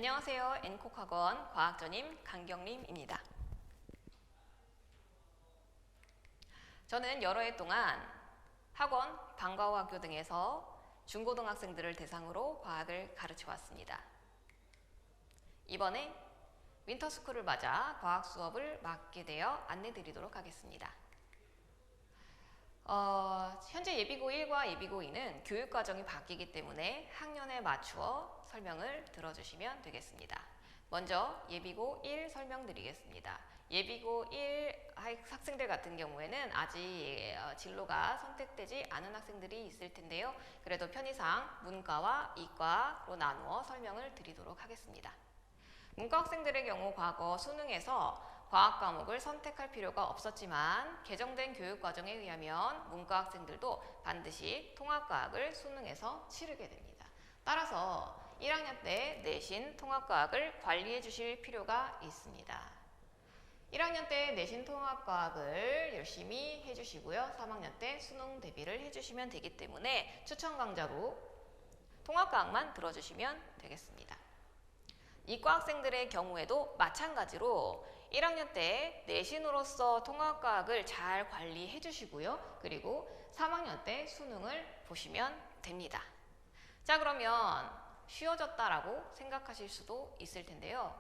안녕하세요. N콕학원 과학전임 강경림입니다. 저는 여러 해 동안 학원, 방과후학교 등에서 중고등학생들을 대상으로 과학을 가르쳐 왔습니다. 이번에 윈터스쿨을 맞아 과학 수업을 맡게 되어 안내 드리도록 하겠습니다. 현재 예비고 1과 예비고 2는 교육과정이 바뀌기 때문에 학년에 맞추어 설명을 들어주시면 되겠습니다. 먼저 예비고 1 설명드리겠습니다. 예비고 1 학생들 같은 경우에는 아직 진로가 선택되지 않은 학생들이 있을 텐데요. 그래도 편의상 문과와 이과로 나누어 설명을 드리도록 하겠습니다. 문과 학생들의 경우 과거 수능에서 과학 과목을 선택할 필요가 없었지만 개정된 교육과정에 의하면 문과 학생들도 반드시 통합과학을 수능에서 치르게 됩니다. 따라서 1학년 때 내신 통합과학을 관리해 주실 필요가 있습니다. 1학년 때 내신 통합과학을 열심히 해주시고요. 3학년 때 수능 대비를 해주시면 되기 때문에 추천 강좌로 통합과학만 들어주시면 되겠습니다. 이과 학생들의 경우에도 마찬가지로 1학년 때 내신으로서 통합과학을 잘 관리해 주시고요. 그리고 3학년 때 수능을 보시면 됩니다. 자, 그러면 쉬워졌다라고 생각하실 수도 있을 텐데요.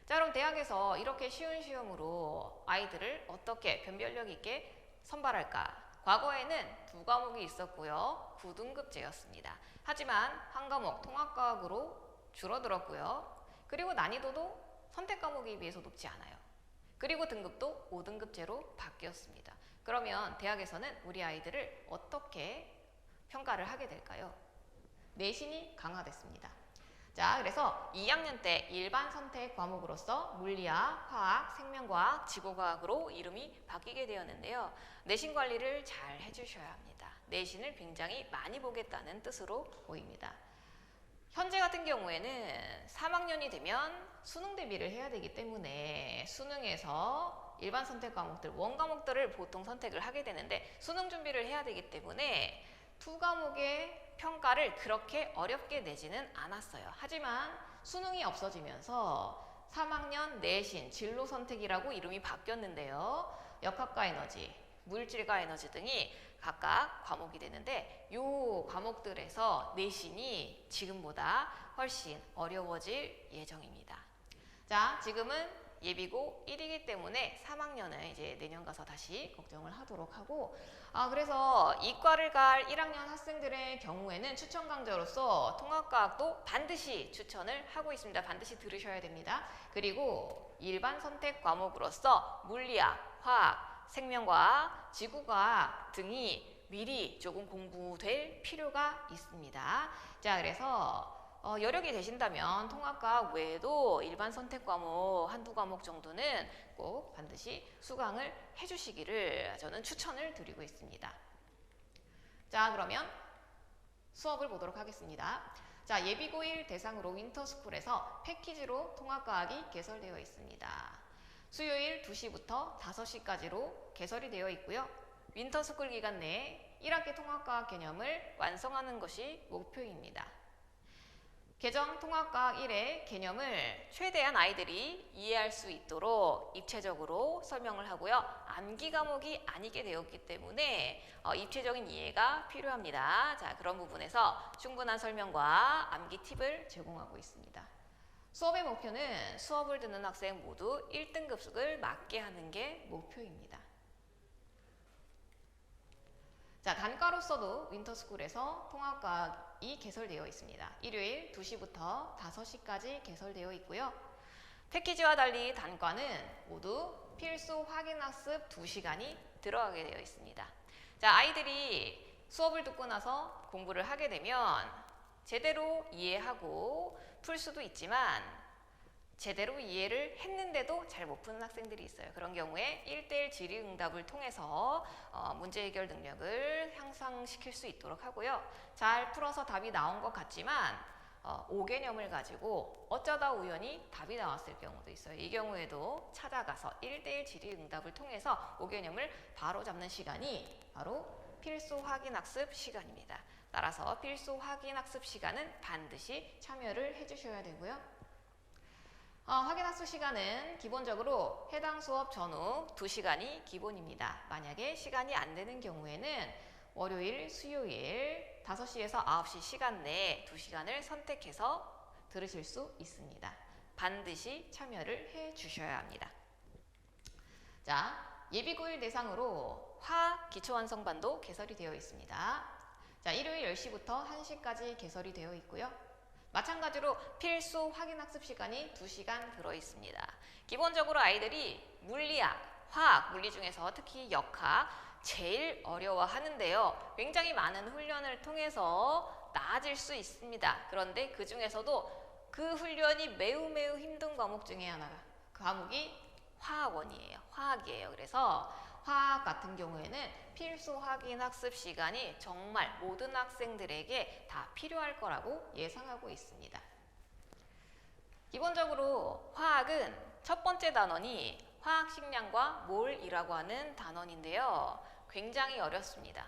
자, 그럼 대학에서 이렇게 쉬운 시험으로 아이들을 어떻게 변별력 있게 선발할까? 과거에는 2과목이 있었고요. 9등급제였습니다. 하지만 한 과목 통합과학으로 줄어들었고요. 그리고 난이도도 선택 과목에 비해서 높지 않아요. 그리고 등급도 5등급제로 바뀌었습니다. 그러면 대학에서는 우리 아이들을 어떻게 평가를 하게 될까요? 내신이 강화됐습니다. 자, 그래서 2학년 때 일반 선택 과목으로서 물리학, 화학, 생명과학, 지구과학으로 이름이 바뀌게 되었는데요. 내신 관리를 잘 해주셔야 합니다. 내신을 굉장히 많이 보겠다는 뜻으로 보입니다. 현재 같은 경우에는 3학년이 되면 수능 대비를 해야 되기 때문에 수능에서 일반 선택 과목들, 원과목들을 보통 선택을 하게 되는데 수능 준비를 해야 되기 때문에 2과목의 평가를 그렇게 어렵게 내지는 않았어요. 하지만 수능이 없어지면서 3학년 내신, 진로 선택이라고 이름이 바뀌었는데요. 역학과 에너지, 물질과 에너지 등이 각각 과목이 되는데 이 과목들에서 내신이 지금보다 훨씬 어려워질 예정입니다. 자, 지금은 예비고 1이기 때문에 3학년은 이제 내년 가서 다시 걱정을 하도록 하고 그래서 이과를 갈 1학년 학생들의 경우에는 추천 강좌로서 통합과학도 반드시 추천을 하고 있습니다. 반드시 들으셔야 됩니다. 그리고 일반 선택 과목으로서 물리학, 화학, 생명과학, 지구과학 등이 미리 조금 공부될 필요가 있습니다. 자, 그래서 여력이 되신다면 통합과학 외에도 일반 선택 과목 한두 과목 정도는 꼭 반드시 수강을 해주시기를 저는 추천을 드리고 있습니다. 자, 그러면 수업을 보도록 하겠습니다. 자, 예비고 1 대상으로 윈터스쿨에서 패키지로 통합과학이 개설되어 있습니다. 수요일 2시부터 5시까지로 개설이 되어 있고요. 윈터스쿨 기간 내에 1학기 통합과학 개념을 완성하는 것이 목표입니다. 개정 통합과학 1의 개념을 최대한 아이들이 이해할 수 있도록 입체적으로 설명을 하고요. 암기 과목이 아니게 되었기 때문에 입체적인 이해가 필요합니다. 자, 그런 부분에서 충분한 설명과 암기 팁을 제공하고 있습니다. 수업의 목표는 수업을 듣는 학생 모두 1등급을 맞게 하는 게 목표입니다. 자, 단과로서도 윈터스쿨에서 통합과학이 개설되어 있습니다. 일요일 2시부터 5시까지 개설되어 있고요. 패키지와 달리 단과는 모두 필수 확인학습 2시간이 들어가게 되어 있습니다. 자, 아이들이 수업을 듣고 나서 공부를 하게 되면 제대로 이해하고 풀 수도 있지만 제대로 이해를 했는데도 잘 못 푸는 학생들이 있어요. 그런 경우에 1:1 질의응답을 통해서 문제 해결 능력을 향상시킬 수 있도록 하고요. 잘 풀어서 답이 나온 것 같지만 5개념을 가지고 어쩌다 우연히 답이 나왔을 경우도 있어요. 이 경우에도 찾아가서 1:1 질의응답을 통해서 5개념을 바로 잡는 시간이 바로 필수 확인학습 시간입니다. 따라서 필수 확인학습 시간은 반드시 참여를 해주셔야 되고요. 확인학습 시간은 기본적으로 해당 수업 전후 2시간이 기본입니다. 만약에 시간이 안 되는 경우에는 월요일, 수요일 5시에서 9시 시간 내에 2시간을 선택해서 들으실 수 있습니다. 반드시 참여를 해 주셔야 합니다. 자, 예비고1 대상으로 화학 기초완성반도 개설이 되어 있습니다. 자, 일요일 10시부터 1시까지 개설이 되어 있고요. 마찬가지로 필수 확인학습 시간이 2시간 들어있습니다. 기본적으로 아이들이 물리학, 화학, 물리 중에서 특히 역학 제일 어려워하는데요. 굉장히 많은 훈련을 통해서 나아질 수 있습니다. 그런데 그 중에서도 그 훈련이 매우 힘든 과목 중에 하나가 과목이 화학원이에요. 화학이에요. 그래서 화학 같은 경우에는 필수 확인 학습 시간이 정말 모든 학생들에게 다 필요할 거라고 예상하고 있습니다. 기본적으로 화학은 첫 번째 단원이 화학식량과 몰이라고 하는 단원인데요. 굉장히 어렵습니다.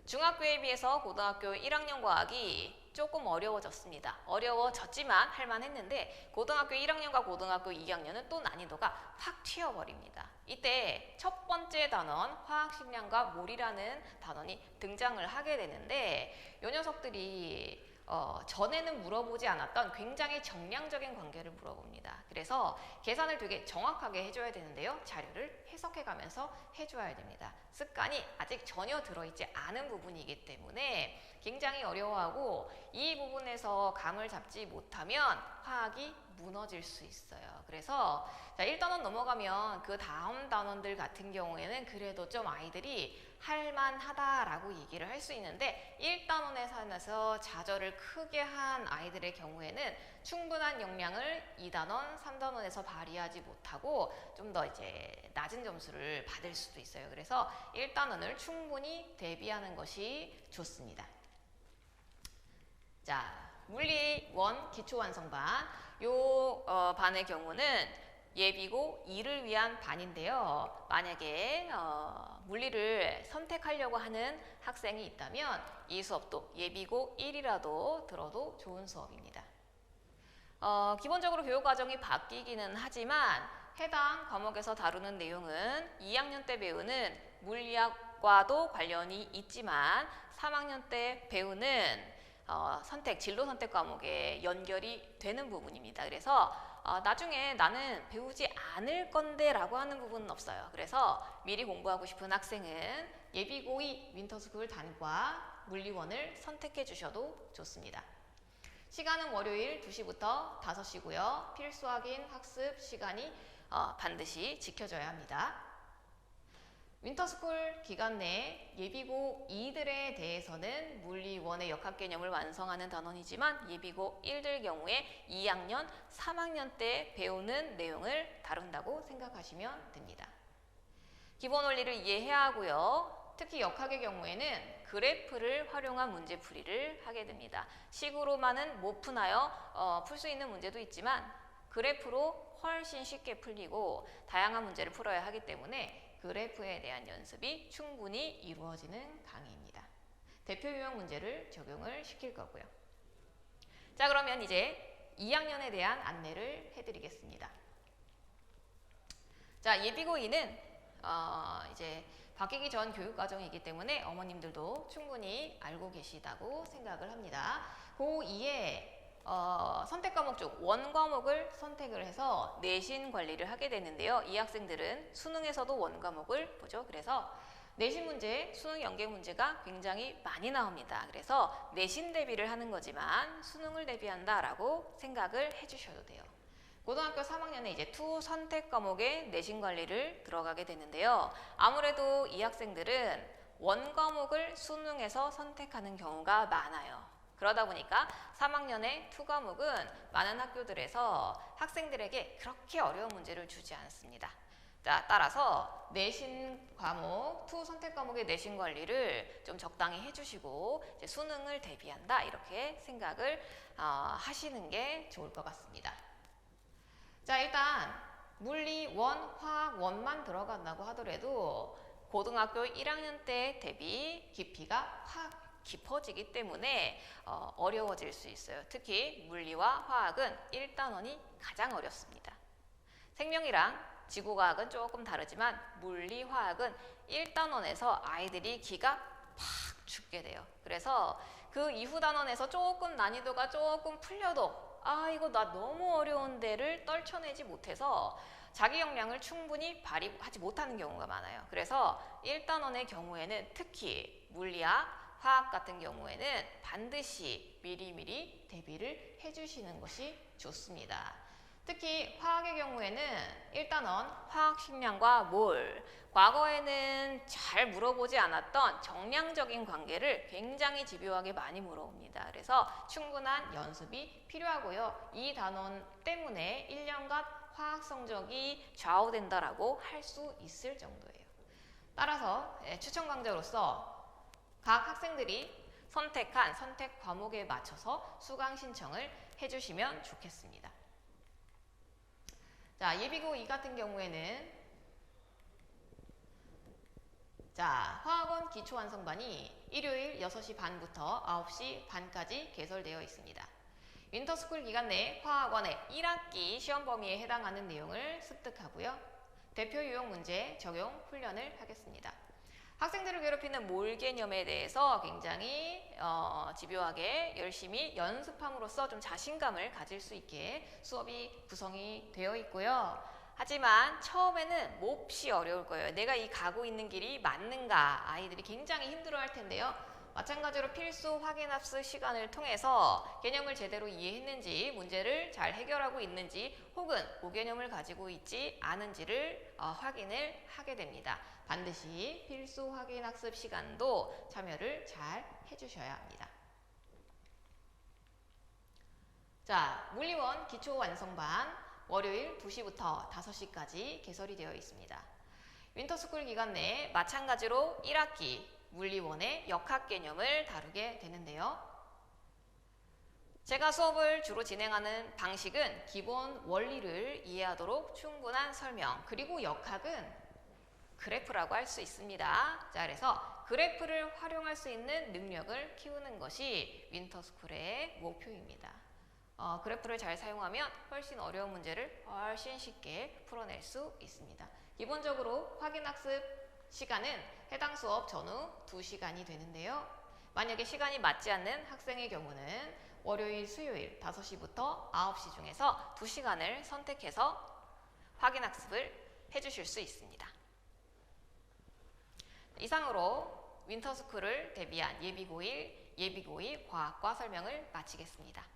중학교에 비해서 고등학교 1학년 과학이 조금 어려워졌습니다. 어려워졌지만 할만했는데 고등학교 1학년과 고등학교 2학년은 또 난이도가 확 튀어버립니다. 이때 첫 번째 단원 화학식량과 몰이라는 단원이 등장을 하게 되는데 이 녀석들이 전에는 물어보지 않았던 굉장히 정량적인 관계를 물어봅니다. 그래서 계산을 되게 정확하게 해줘야 되는데요. 자료를 해석해가면서 해줘야 됩니다. 습관이 아직 전혀 들어있지 않은 부분이기 때문에 굉장히 어려워하고 이 부분에서 감을 잡지 못하면 화학이 무너질 수 있어요. 그래서 자, 1단원 넘어가면 그 다음 단원들 같은 경우에는 그래도 좀 아이들이 할만하다라고 얘기를 할 수 있는데 1단원에 한해서 좌절을 크게 한 아이들의 경우에는 충분한 역량을 2단원, 3단원에서 발휘하지 못하고 좀 더 이제 낮은 점수를 받을 수도 있어요. 그래서 1단원을 충분히 대비하는 것이 좋습니다. 자, 물리 1 기초완성반 요 반의 경우는 예비고 2를 위한 반인데요. 만약에 물리를 선택하려고 하는 학생이 있다면 이 수업도 예비고 1이라도 들어도 좋은 수업입니다. 기본적으로 교육과정이 바뀌기는 하지만 해당 과목에서 다루는 내용은 2학년 때 배우는 물리학과도 관련이 있지만 3학년 때 배우는 진로 선택 과목에 연결이 되는 부분입니다. 그래서 나중에 나는 배우지 않을 건데 라고 하는 부분은 없어요. 그래서 미리 공부하고 싶은 학생은 예비고2 윈터스쿨 단과 물리원을 선택해 주셔도 좋습니다. 시간은 월요일 2시부터 5시고요. 필수 확인 학습 시간이 반드시 지켜져야 합니다. 윈터스쿨 기간 내 예비고 2들에 대해서는 물리 1의 역학 개념을 완성하는 단원이지만 예비고 1들 경우에 2학년, 3학년 때 배우는 내용을 다룬다고 생각하시면 됩니다. 기본 원리를 이해해야 하고요. 특히 역학의 경우에는 그래프를 활용한 문제풀이를 하게 됩니다. 식으로만은 못 푸나요? 풀 수 있는 문제도 있지만 그래프로 훨씬 쉽게 풀리고 다양한 문제를 풀어야 하기 때문에 그래프에 대한 연습이 충분히 이루어지는 강의입니다. 대표 유형 문제를 적용을 시킬 거고요. 자, 그러면 이제 2학년에 대한 안내를 해드리겠습니다. 자, 예비고 2는 이제 바뀌기 전 교육과정이기 때문에 어머님들도 충분히 알고 계시다고 생각을 합니다. 고2에 선택 과목 중 원과목을 선택을 해서 내신 관리를 하게 되는데요. 이 학생들은 수능에서도 원과목을 보죠. 그래서 내신 문제, 수능 연계 문제가 굉장히 많이 나옵니다. 그래서 내신 대비를 하는 거지만 수능을 대비한다라고 생각을 해주셔도 돼요. 고등학교 3학년에 이제 투 선택 과목의 내신 관리를 들어가게 되는데요. 아무래도 이 학생들은 원과목을 수능에서 선택하는 경우가 많아요. 그러다 보니까 3학년의 투 과목은 많은 학교들에서 학생들에게 그렇게 어려운 문제를 주지 않습니다. 자, 따라서 내신 과목, 투 선택 과목의 내신 관리를 좀 적당히 해주시고 이제 수능을 대비한다 이렇게 생각을 하시는 게 좋을 것 같습니다. 자, 일단 물리 1, 화학 1만 들어간다고 하더라도 고등학교 1학년 때 대비 깊이가 확 깊어지기 때문에 어려워질 수 있어요. 특히 물리와 화학은 1단원이 가장 어렵습니다. 생명이랑 지구과학은 조금 다르지만 물리, 화학은 1단원에서 아이들이 기가 팍 죽게 돼요. 그래서 그 이후 단원에서 조금 난이도가 조금 풀려도 이거 나 너무 어려운데를 떨쳐내지 못해서 자기 역량을 충분히 발휘하지 못하는 경우가 많아요. 그래서 1단원의 경우에는 특히 물리학, 화학 같은 경우에는 반드시 미리미리 대비를 해주시는 것이 좋습니다. 특히 화학의 경우에는 1단원 화학 식량과 몰, 과거에는 잘 물어보지 않았던 정량적인 관계를 굉장히 집요하게 많이 물어봅니다. 그래서 충분한 연습이 필요하고요. 이 단원 때문에 1년간 화학 성적이 좌우된다라고 할 수 있을 정도예요. 따라서 추천 강좌로서 각 학생들이 선택한 선택 과목에 맞춰서 수강 신청을 해주시면 좋겠습니다. 자, 예비고 2 같은 경우에는 화학원 기초완성반이 일요일 6시 반부터 9시 반까지 개설되어 있습니다. 윈터스쿨 기간 내 화학원의 1학기 시험 범위에 해당하는 내용을 습득하고요. 대표 유형 문제 적용 훈련을 하겠습니다. 학생들을 괴롭히는 몰 개념에 대해서 굉장히 집요하게 열심히 연습함으로써 좀 자신감을 가질 수 있게 수업이 구성이 되어 있고요. 하지만 처음에는 몹시 어려울 거예요. 내가 이 가고 있는 길이 맞는가? 아이들이 굉장히 힘들어할 텐데요. 마찬가지로 필수 확인학습 시간을 통해서 개념을 제대로 이해했는지, 문제를 잘 해결하고 있는지, 혹은 고개념을 가지고 있지 않은지를 확인을 하게 됩니다. 반드시 필수 확인학습 시간도 참여를 잘 해주셔야 합니다. 자, 물리원 기초완성반 월요일 2시부터 5시까지 개설이 되어 있습니다. 윈터스쿨 기간 내에 마찬가지로 1학기 물리원의 역학 개념을 다루게 되는데요. 제가 수업을 주로 진행하는 방식은 기본 원리를 이해하도록 충분한 설명, 그리고 역학은 그래프라고 할 수 있습니다. 자, 그래서 그래프를 활용할 수 있는 능력을 키우는 것이 윈터스쿨의 목표입니다. 그래프를 잘 사용하면 훨씬 어려운 문제를 훨씬 쉽게 풀어낼 수 있습니다. 기본적으로 확인학습 시간은 해당 수업 전후 2시간이 되는데요. 만약에 시간이 맞지 않는 학생의 경우는 월요일, 수요일 5시부터 9시 중에서 2시간을 선택해서 확인학습을 해주실 수 있습니다. 이상으로 윈터스쿨을 대비한 예비고1, 예비고2 과학과 설명을 마치겠습니다.